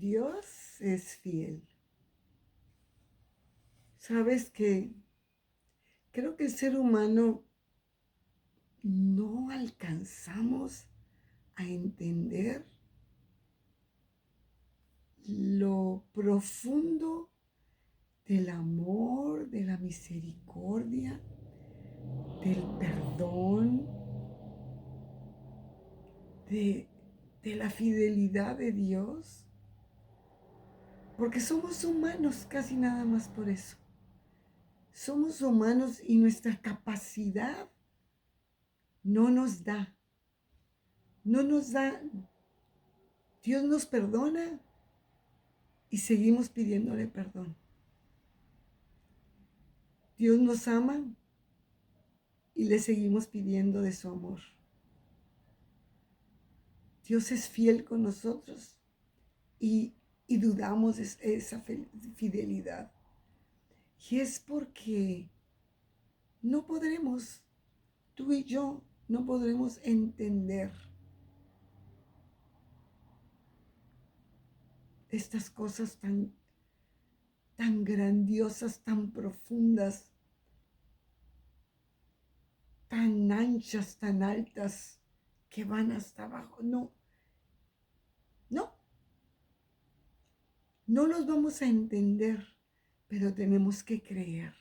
Dios es fiel. Sabes que creo que el ser humano no alcanzamos a entender lo profundo del amor, de la misericordia, del perdón, de, de la fidelidad de Dios. Porque somos humanos casi nada más por eso. Somos humanos y nuestra capacidad no nos da. No nos da. Dios nos perdona y seguimos pidiéndole perdón. Dios nos ama y le seguimos pidiendo de su amor. Dios es fiel con nosotros y, y dudamos de esa fidelidad. Y es porque no podremos, tú y yo, no podremos entender estas cosas tan grandiosas, tan profundas, tan anchas, tan altas, que van hasta abajo. No, no, no los vamos a entender, pero tenemos que creer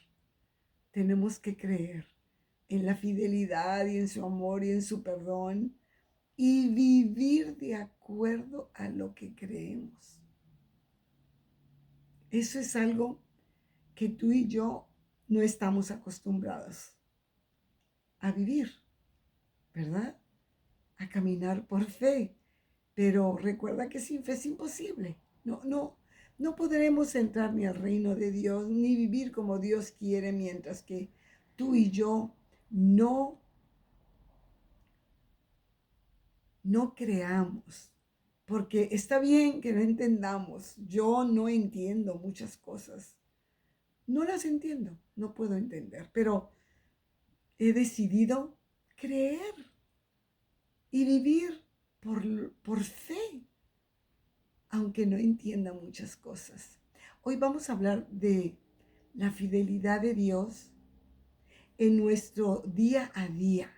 en la fidelidad y en su amor y en su perdón y vivir de acuerdo a lo que creemos. Eso es algo que tú y yo no estamos acostumbrados a vivir, ¿verdad? A caminar por fe. Pero recuerda que sin fe es imposible. No podremos entrar ni al reino de Dios, ni vivir como Dios quiere, mientras que tú y yo no, no creamos. Porque está bien que no entendamos. Yo no entiendo muchas cosas. No las entiendo, no puedo entender, pero he decidido creer y vivir por fe, aunque no entienda muchas cosas. Hoy vamos a hablar de la fidelidad de Dios en nuestro día a día,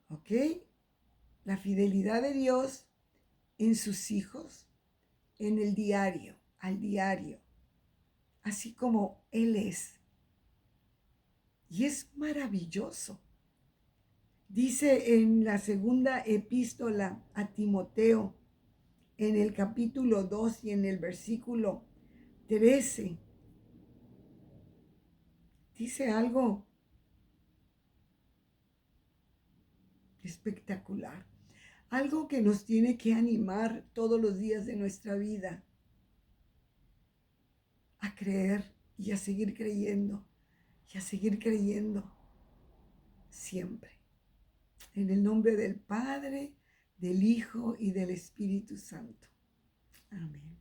¿ok? La fidelidad de Dios en sus hijos, en el diario, al diario, así como Él es. Y es maravilloso. Dice en la segunda epístola a Timoteo, en el capítulo 2 y en el versículo 13, dice algo espectacular, algo que nos tiene que animar todos los días de nuestra vida a creer y a seguir creyendo y a seguir creyendo siempre. En el nombre del Padre, del Hijo y del Espíritu Santo. Amén.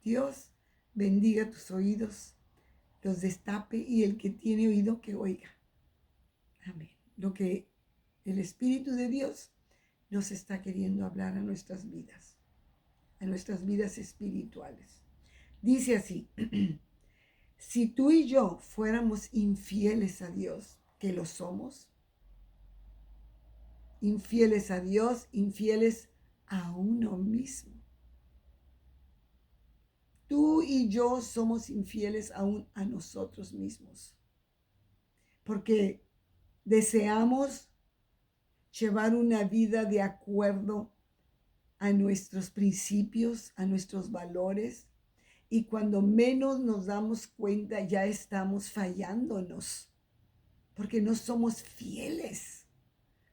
Dios bendiga tus oídos, los destape y el que tiene oído que oiga. Amén. Lo que el Espíritu de Dios nos está queriendo hablar a nuestras vidas espirituales. Dice así, si tú y yo fuéramos infieles a Dios, que lo somos, infieles a Dios, infieles a uno mismo. Tú y yo somos infieles aún a nosotros mismos, porque deseamos llevar una vida de acuerdo a nuestros principios, a nuestros valores, y cuando menos nos damos cuenta ya estamos fallándonos, porque no somos fieles,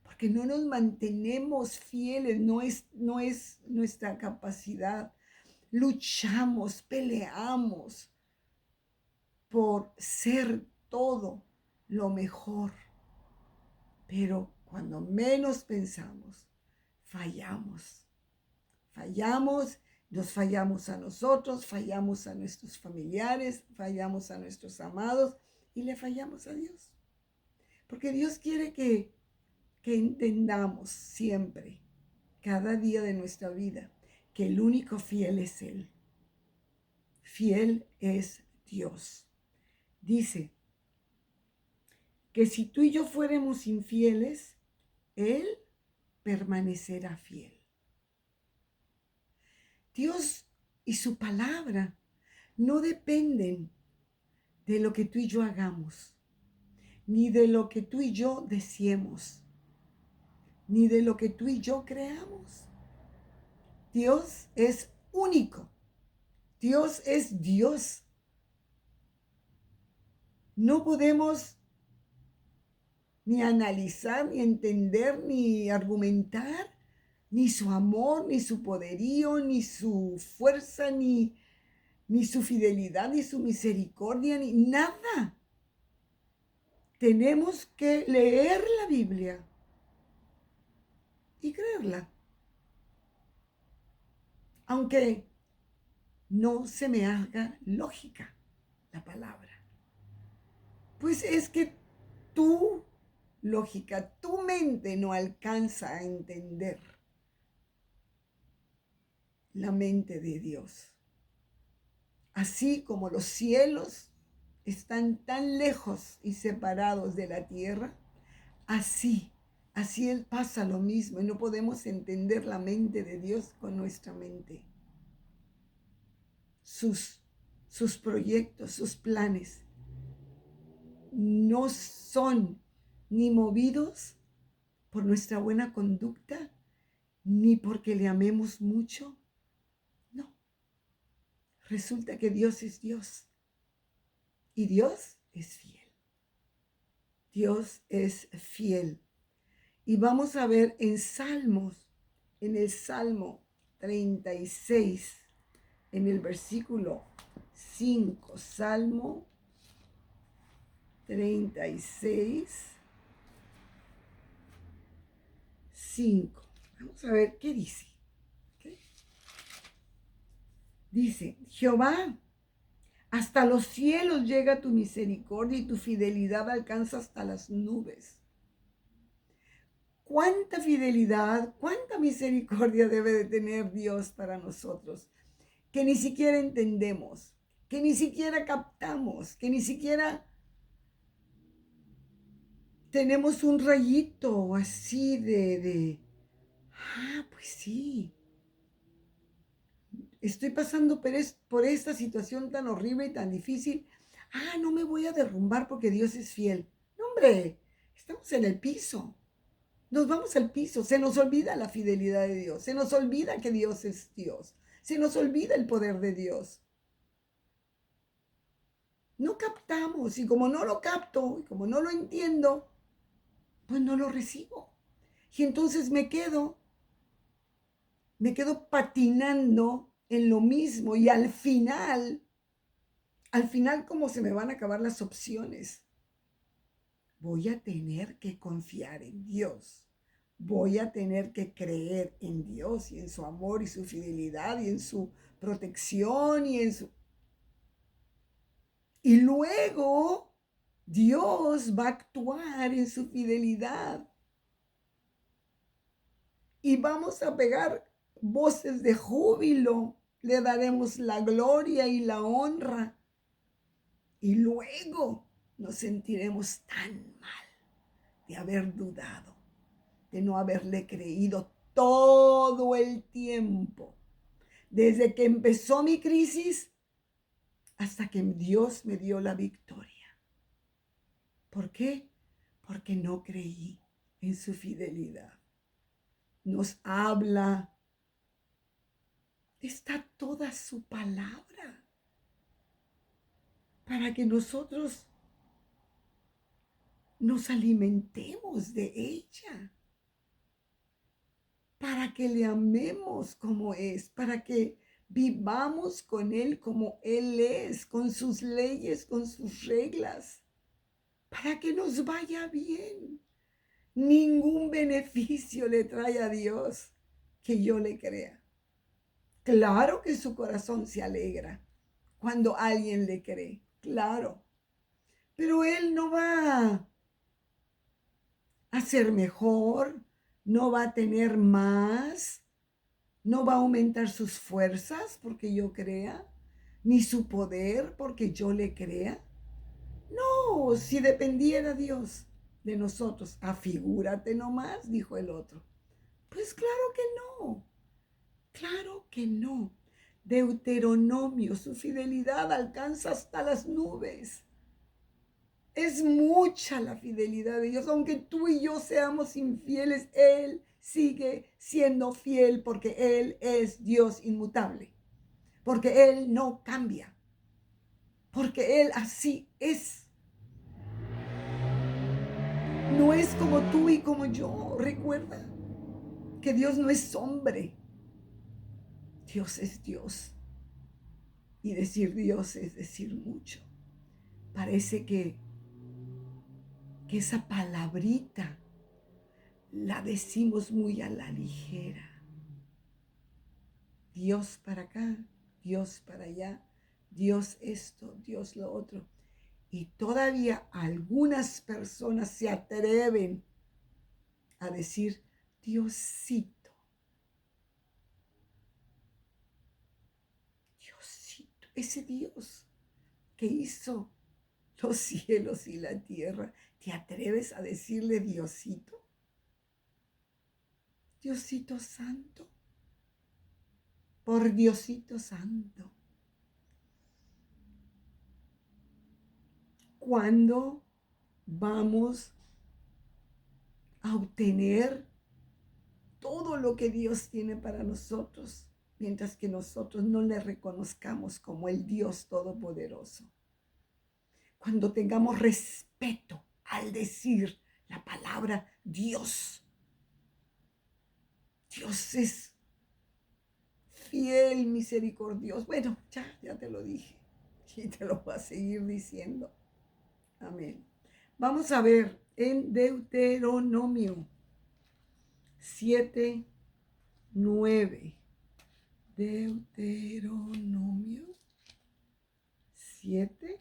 porque no nos mantenemos fieles, no es nuestra capacidad. Luchamos, peleamos por ser todo lo mejor, pero cuando menos pensamos, fallamos. Nos fallamos a nosotros, fallamos a nuestros familiares, fallamos a nuestros amados y le fallamos a Dios. Porque Dios quiere que entendamos siempre, cada día de nuestra vida, que el único fiel es Él. fiel es Dios. Dice que si tú y yo fuéramos infieles, Él permanecerá fiel. Dios y su palabra no dependen de lo que tú y yo hagamos, ni de lo que tú y yo deseemos, ni de lo que tú y yo creamos. Dios es único. Dios es Dios. No podemos ni analizar, ni entender, ni argumentar, ni su amor, ni su poderío, ni su fuerza, ni su fidelidad, ni su misericordia, ni nada. Tenemos que leer la Biblia y creerla. Aunque no se me haga lógica la palabra. Pues es que tu lógica, tu mente no alcanza a entender la mente de Dios. Así como los cielos están tan lejos y separados de la tierra, así Él pasa lo mismo y no podemos entender la mente de Dios con nuestra mente. Sus proyectos, sus planes no son ni movidos por nuestra buena conducta, ni porque le amemos mucho. No. Resulta que Dios es Dios y Dios es fiel. Dios es fiel. Y vamos a ver en Salmos, en el Salmo 36, en el versículo 5, Salmo 36, 5. Vamos a ver qué dice. ¿Okay? Dice, Jehová, hasta los cielos llega tu misericordia y tu fidelidad alcanza hasta las nubes. ¿Cuánta fidelidad, cuánta misericordia debe de tener Dios para nosotros? Que ni siquiera entendemos, que ni siquiera captamos, que ni siquiera tenemos un rayito así pues sí, estoy pasando por esta situación tan horrible y tan difícil. No me voy a derrumbar porque Dios es fiel. No, hombre, estamos en el piso. Nos vamos al piso. Se nos olvida la fidelidad de Dios. Se nos olvida que Dios es Dios. Se nos olvida el poder de Dios. No captamos. Y como no lo capto, y como no lo entiendo, pues no lo recibo. Y entonces me quedo patinando en lo mismo y al final, como se me van a acabar las opciones, voy a tener que confiar en Dios. Voy a tener que creer en Dios y en su amor y su fidelidad y en su protección Y luego Dios va a actuar en su fidelidad. Y vamos a pegar voces de júbilo. Le daremos la gloria y la honra. Y luego nos sentiremos tan mal de haber dudado, de no haberle creído todo el tiempo. Desde que empezó mi crisis hasta que Dios me dio la victoria. ¿Por qué? Porque no creí en su fidelidad. Nos habla. Está toda su palabra para que nosotros nos alimentemos de ella, para que le amemos como es, para que vivamos con Él como Él es, con sus leyes, con sus reglas, para que nos vaya bien. Ningún beneficio le trae a Dios que yo le crea. Claro que su corazón se alegra cuando alguien le cree, claro, pero Él no va a ser mejor, no va a tener más, no va a aumentar sus fuerzas porque yo crea. ni su poder porque yo le crea. No, si dependiera Dios de nosotros, afigúrate nomás, dijo el otro. Pues claro que no, claro que no. Deuteronomio, su fidelidad alcanza hasta las nubes. Es mucha la fidelidad de Dios. Aunque tú y yo seamos infieles, Él sigue siendo fiel porque Él es Dios inmutable. Porque Él no cambia. Porque Él así es. No es como tú y como yo. Recuerda que Dios no es hombre. Dios es Dios. Y decir Dios es decir mucho. Parece que esa palabrita la decimos muy a la ligera. Dios para acá, Dios para allá, Dios esto, Dios lo otro. Y todavía algunas personas se atreven a decir Diosito, Diosito, ese Dios que hizo los cielos y la tierra. ¿Te atreves a decirle Diosito? Diosito Santo, por Diosito Santo. ¿Cuándo vamos a obtener todo lo que Dios tiene para nosotros, mientras que nosotros no le reconozcamos como el Dios Todopoderoso? Cuando tengamos respeto al decir la palabra Dios. Dios es fiel, misericordioso. Bueno, ya te lo dije y te lo voy a seguir diciendo. Amén. Vamos a ver en Deuteronomio 7:9. Deuteronomio 7.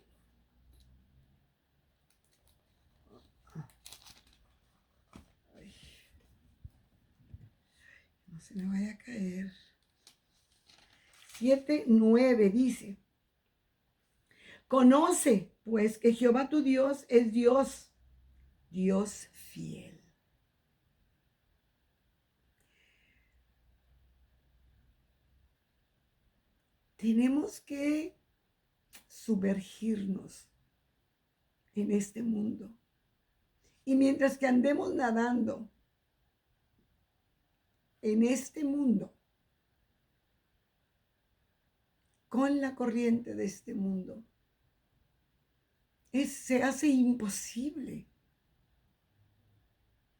Ay, no se me vaya a caer. 7:9 dice: Conoce, pues, que Jehová tu Dios es Dios, Dios fiel. Tenemos que sumergirnos en este mundo. Y mientras que andemos nadando en este mundo, con la corriente de este mundo, se hace imposible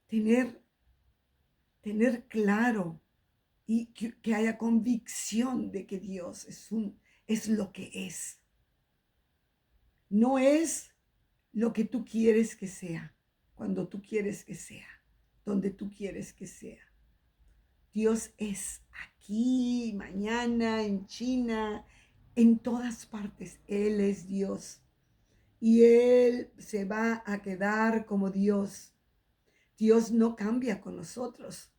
tener claro y que haya convicción de que Dios es lo que es. No es lo que tú quieres que sea, cuando tú quieres que sea, donde tú quieres que sea. Dios es aquí, mañana, en China, en todas partes. Él es Dios. Y Él se va a quedar como Dios. Dios no cambia con nosotros.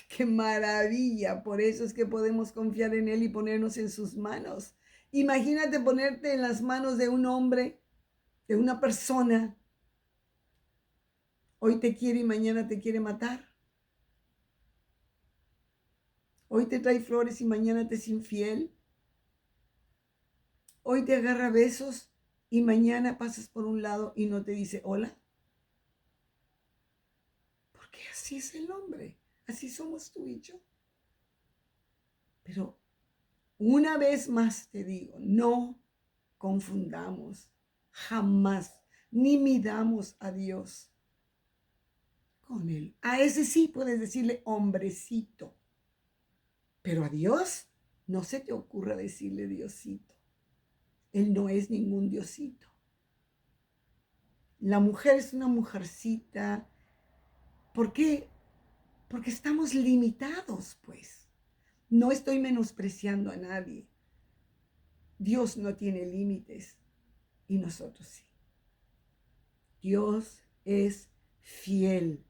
¡Qué maravilla! Por eso es que podemos confiar en Él y ponernos en sus manos. Imagínate ponerte en las manos de un hombre, de una persona. Hoy te quiere y mañana te quiere matar. Hoy te trae flores y mañana te es infiel. Hoy te agarra besos y mañana pasas por un lado y no te dice hola. Porque así es el hombre. Así somos tú y yo. Pero una vez más te digo, no confundamos jamás, ni midamos a Dios con él. A ese sí puedes decirle hombrecito, pero a Dios no se te ocurra decirle Diosito. Él no es ningún Diosito. La mujer es una mujercita. ¿Por qué? Porque estamos limitados, pues. No estoy menospreciando a nadie. Dios no tiene límites y nosotros sí. Dios es fiel.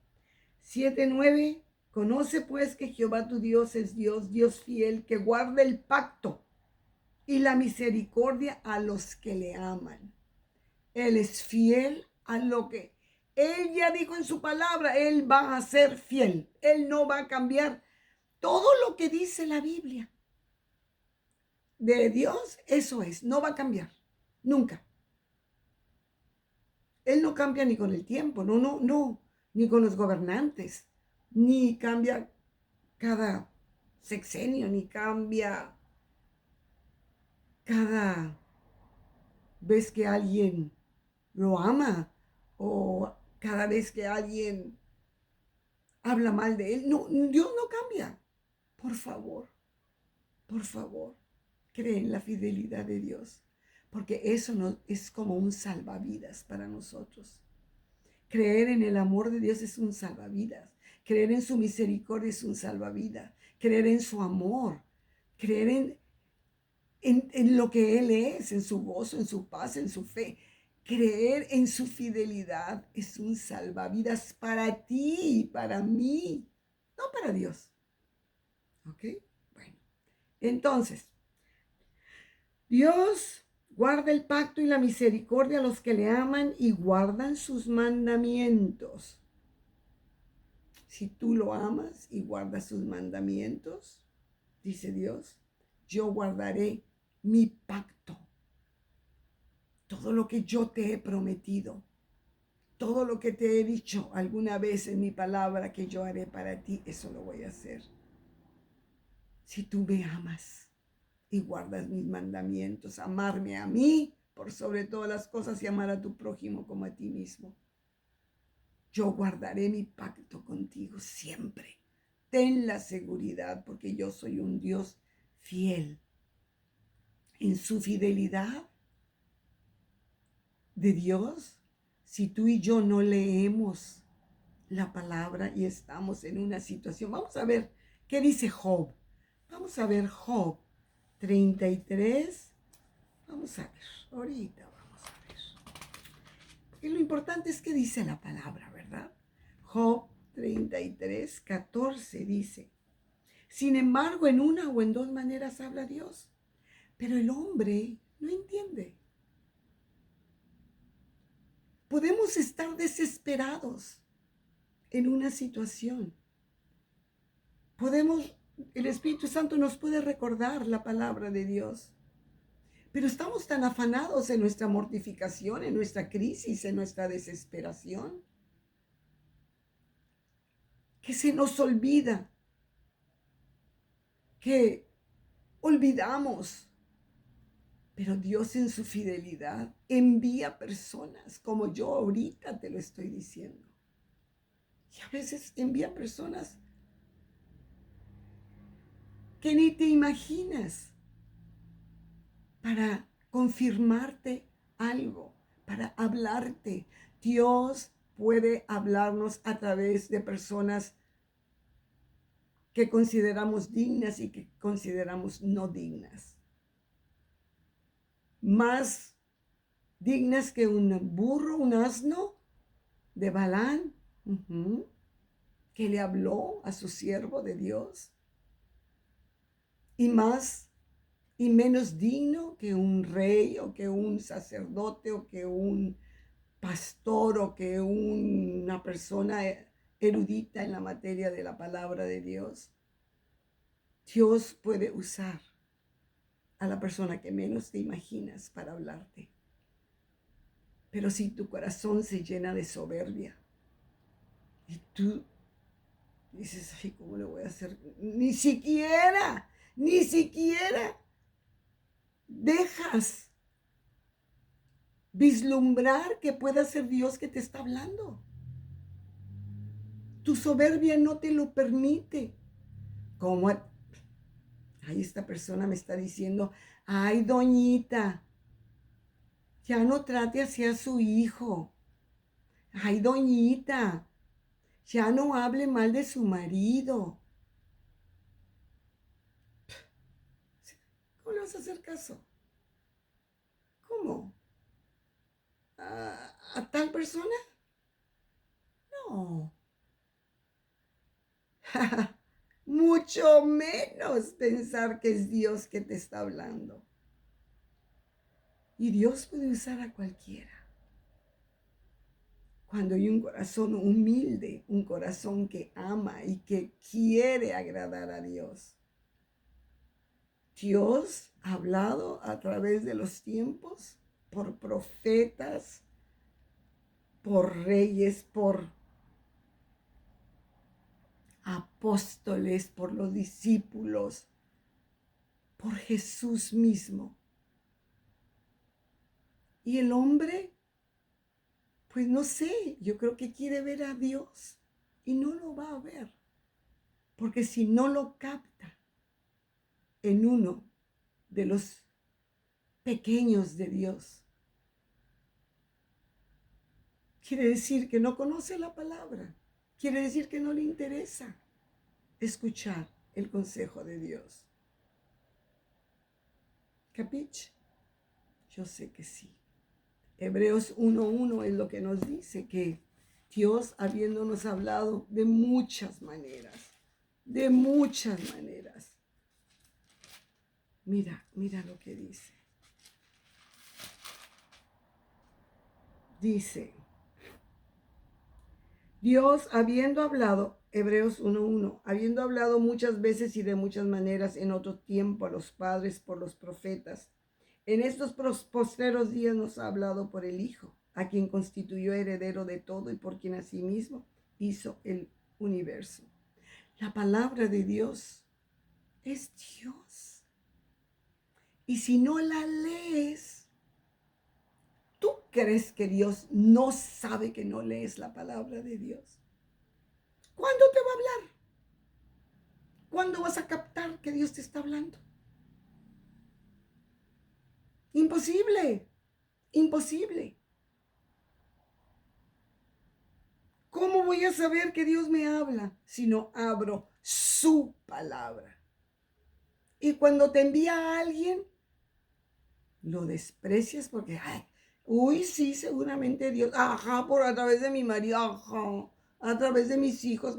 7:9. Conoce pues que Jehová tu Dios es Dios, Dios fiel, que guarda el pacto y la misericordia a los que le aman. Él es fiel a lo que Él ya dijo en su palabra. Él va a ser fiel. Él no va a cambiar todo lo que dice la Biblia. De Dios, eso es. No va a cambiar. Nunca. Él no cambia ni con el tiempo. No, no, no. Ni con los gobernantes. Ni cambia cada sexenio. Ni cambia cada vez que alguien lo ama o cada vez que alguien habla mal de él. No, Dios no cambia. Por favor, cree en la fidelidad de Dios, porque eso no, es como un salvavidas para nosotros. Creer en el amor de Dios es un salvavidas. Creer en su misericordia es un salvavidas. Creer en su amor. Creer en lo que Él es, en su gozo, en su paz, en su fe. Creer en su fidelidad es un salvavidas para ti y para mí, no para Dios. ¿Ok? Bueno, entonces, Dios guarda el pacto y la misericordia a los que le aman y guardan sus mandamientos. Si tú lo amas y guardas sus mandamientos, dice Dios, yo guardaré mi pacto. Todo lo que yo te he prometido, todo lo que te he dicho alguna vez en mi palabra que yo haré para ti, eso lo voy a hacer. Si tú me amas y guardas mis mandamientos, amarme a mí por sobre todas las cosas y amar a tu prójimo como a ti mismo. Yo guardaré mi pacto contigo siempre. Ten la seguridad porque yo soy un Dios fiel. En su fidelidad de Dios, si tú y yo no leemos la palabra y estamos en una situación, vamos a ver qué dice Job. Vamos a ver Job 33. Vamos a ver, ahorita vamos a ver. Porque lo importante es que dice la palabra, ¿verdad? Job 33, 14 dice: sin embargo, en una o en dos maneras habla Dios, pero el hombre no entiende. Podemos estar desesperados en una situación. El Espíritu Santo nos puede recordar la palabra de Dios. Pero estamos tan afanados en nuestra mortificación, en nuestra crisis, en nuestra desesperación, que se nos olvida, que olvidamos. Pero Dios en su fidelidad envía personas, como yo ahorita te lo estoy diciendo. Y a veces envía personas que ni te imaginas para confirmarte algo, para hablarte. Dios puede hablarnos a través de personas que consideramos dignas y que consideramos no dignas. Más dignas que un burro, un asno de Balán, que le habló a su siervo de Dios. Y más y menos digno que un rey o que un sacerdote o que un pastor o que una persona erudita en la materia de la palabra de Dios. Dios puede usar a la persona que menos te imaginas para hablarte. Pero si tu corazón se llena de soberbia y tú dices, ay, ¿cómo le voy a hacer? Ni siquiera dejas vislumbrar que pueda ser Dios que te está hablando. Tu soberbia no te lo permite. Como, ay, esta persona me está diciendo, ay, doñita, ya no trate así a su hijo. Ay, doñita, ya no hable mal de su marido. ¿Cómo le vas a hacer caso? ¿Cómo? ¿A tal persona? No. Mucho menos pensar que es Dios que te está hablando. Y Dios puede usar a cualquiera. Cuando hay un corazón humilde, un corazón que ama y que quiere agradar a Dios. Dios ha hablado a través de los tiempos, por profetas, por reyes, por apóstoles, por los discípulos, por Jesús mismo. Y el hombre, pues no sé, yo creo que quiere ver a Dios y no lo va a ver. Porque si no lo capta en uno de los pequeños de Dios, quiere decir que no conoce la palabra. Quiere decir que no le interesa escuchar el consejo de Dios. ¿Capiche? Yo sé que sí. Hebreos 1:1 es lo que nos dice, que Dios, habiéndonos hablado de muchas maneras, mira lo que dice. Dice, Dios habiendo hablado, Hebreos 1:1, habiendo hablado muchas veces y de muchas maneras en otro tiempo a los padres por los profetas, en estos postreros días nos ha hablado por el Hijo, a quien constituyó heredero de todo y por quien asimismo hizo el universo. La palabra de Dios es Dios. Y si no la lees, ¿tú crees que Dios no sabe que no lees la palabra de Dios? ¿Cuándo te va a hablar? ¿Cuándo vas a captar que Dios te está hablando? Imposible, imposible. ¿Cómo voy a saber que Dios me habla si no abro su palabra? Y cuando te envía a alguien, lo desprecias porque, ay, uy, sí, seguramente Dios, ajá, por a través de mi marido, ajá, a través de mis hijos,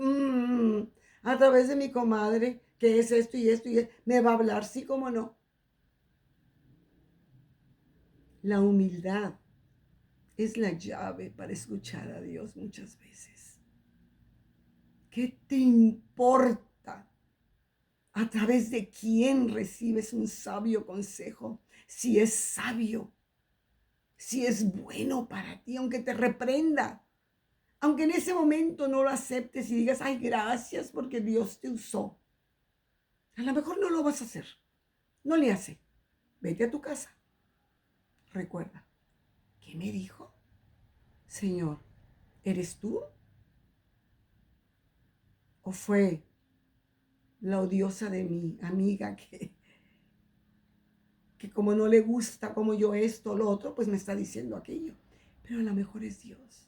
a través de mi comadre, que es esto y esto y esto, me va a hablar, sí, cómo no. La humildad es la llave para escuchar a Dios muchas veces. ¿Qué te importa a través de quién recibes un sabio consejo? Si es sabio, si es bueno para ti, aunque te reprenda, aunque en ese momento no lo aceptes y digas, ay, gracias porque Dios te usó. A lo mejor no lo vas a hacer. No le hace. Vete a tu casa. Recuerda, ¿qué me dijo? Señor, ¿eres tú? ¿O fue la odiosa de mi amiga que como no le gusta como yo esto, lo otro, pues me está diciendo aquello? Pero a lo mejor es Dios.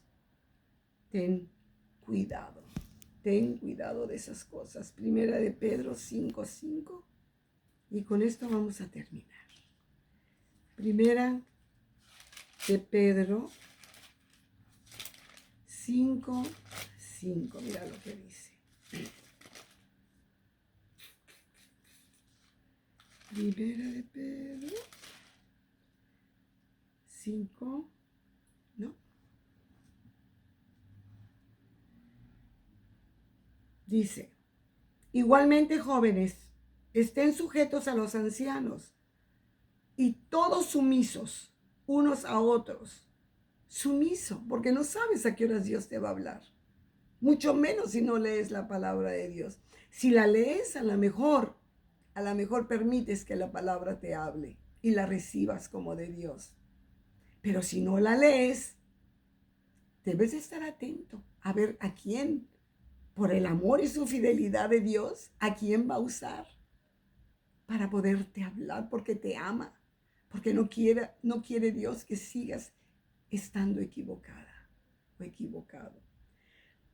Ten cuidado. Ten cuidado de esas cosas. Primera de Pedro 5:5. Y con esto vamos a terminar. Primera de Pedro 5:5. Mira lo que dice. Primera de Pedro 5, ¿no? Dice, igualmente jóvenes, estén sujetos a los ancianos y todos sumisos unos a otros. Sumiso, porque no sabes a qué horas Dios te va a hablar. Mucho menos si no lees la palabra de Dios. Si la lees, a lo mejor permites que la palabra te hable y la recibas como de Dios. Pero si no la lees, debes estar atento a ver a quién, por el amor y su fidelidad de Dios, a quién va a usar para poderte hablar, porque te ama, porque no quiere Dios que sigas estando equivocada o equivocado.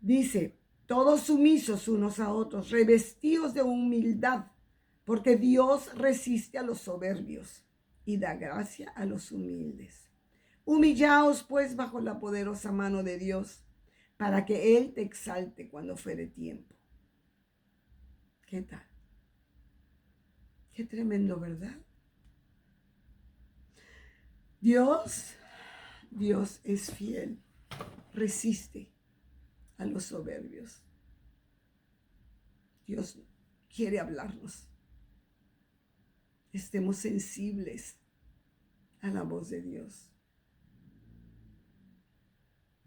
Dice, todos sumisos unos a otros, revestidos de humildad, porque Dios resiste a los soberbios y da gracia a los humildes. Humillaos pues bajo la poderosa mano de Dios, para que Él te exalte cuando fuere tiempo. ¿Qué tal? Qué tremendo, ¿verdad? Dios, Dios es fiel, resiste a los soberbios. Dios quiere hablarnos. Estemos sensibles a la voz de Dios.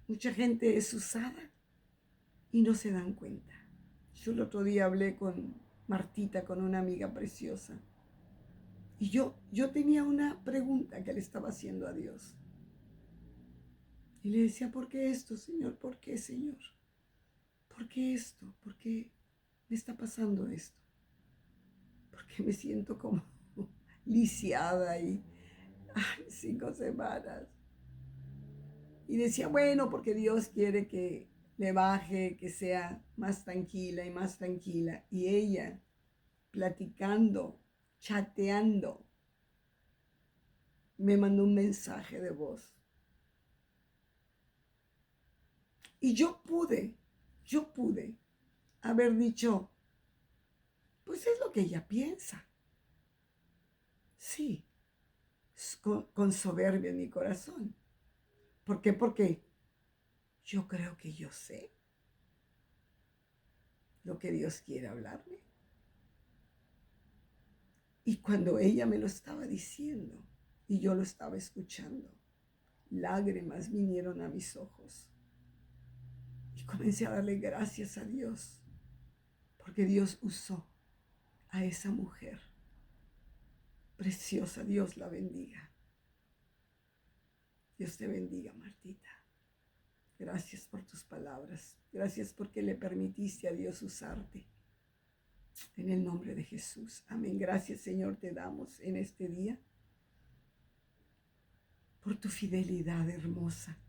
Mucha gente es usada y no se dan cuenta. Yo el otro día hablé con Martita, con una amiga preciosa. Y yo tenía una pregunta que le estaba haciendo a Dios. Y le decía, ¿por qué esto, Señor? ¿Por qué, Señor? ¿Por qué esto? ¿Por qué me está pasando esto? ¿Por qué me siento como lisiada y 5 semanas? Y decía, bueno, porque Dios quiere que le baje, que sea más tranquila y más tranquila. Y ella, platicando, chateando, me mandó un mensaje de voz. Y yo pude haber dicho, pues es lo que ella piensa. Sí, con soberbia en mi corazón. ¿Por qué? Porque yo creo que yo sé lo que Dios quiere hablarme. Y cuando ella me lo estaba diciendo y yo lo estaba escuchando, lágrimas vinieron a mis ojos. Y comencé a darle gracias a Dios, porque Dios usó a esa mujer preciosa. Dios la bendiga. Dios te bendiga, Martita. Gracias por tus palabras. Gracias porque le permitiste a Dios usarte. En el nombre de Jesús. Amén. Gracias, Señor, te damos en este día por tu fidelidad hermosa.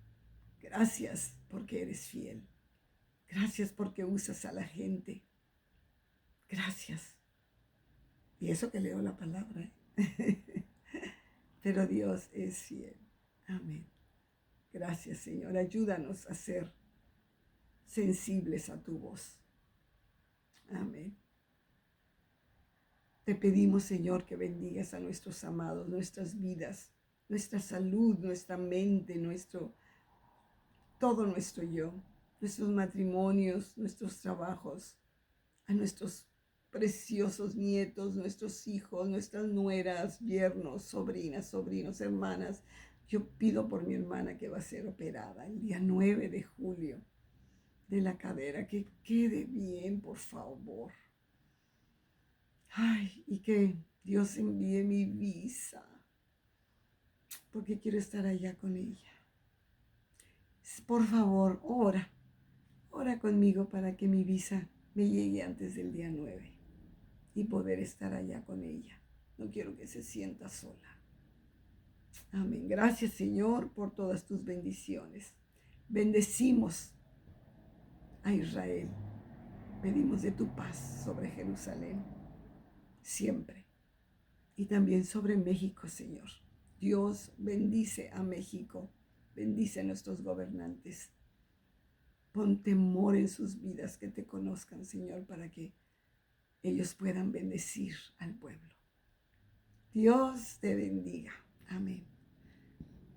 Gracias porque eres fiel. Gracias porque usas a la gente. Gracias. Y eso que leo la palabra. Pero Dios es fiel. Amén. Gracias, Señor. Ayúdanos a ser sensibles a tu voz. Amén. Te pedimos, Señor, que bendigas a nuestros amados, nuestras vidas, nuestra salud, nuestra mente, todo nuestro yo, nuestros matrimonios, nuestros trabajos, a nuestros preciosos nietos, nuestros hijos, nuestras nueras, yernos, sobrinas, sobrinos, hermanas. Yo pido por mi hermana que va a ser operada el día 9 de julio de la cadera, que quede bien, por favor. Ay, y que Dios envíe mi visa, porque quiero estar allá con ella. Por favor, ora conmigo para que mi visa me llegue antes del día 9 y poder estar allá con ella. No quiero que se sienta sola. Amén. Gracias, Señor, por todas tus bendiciones. Bendecimos a Israel. Pedimos de tu paz sobre Jerusalén, siempre. Y también sobre México, Señor. Dios bendice a México. Bendice a nuestros gobernantes. Pon temor en sus vidas, que te conozcan, Señor, para que ellos puedan bendecir al pueblo. Dios te bendiga. Amén.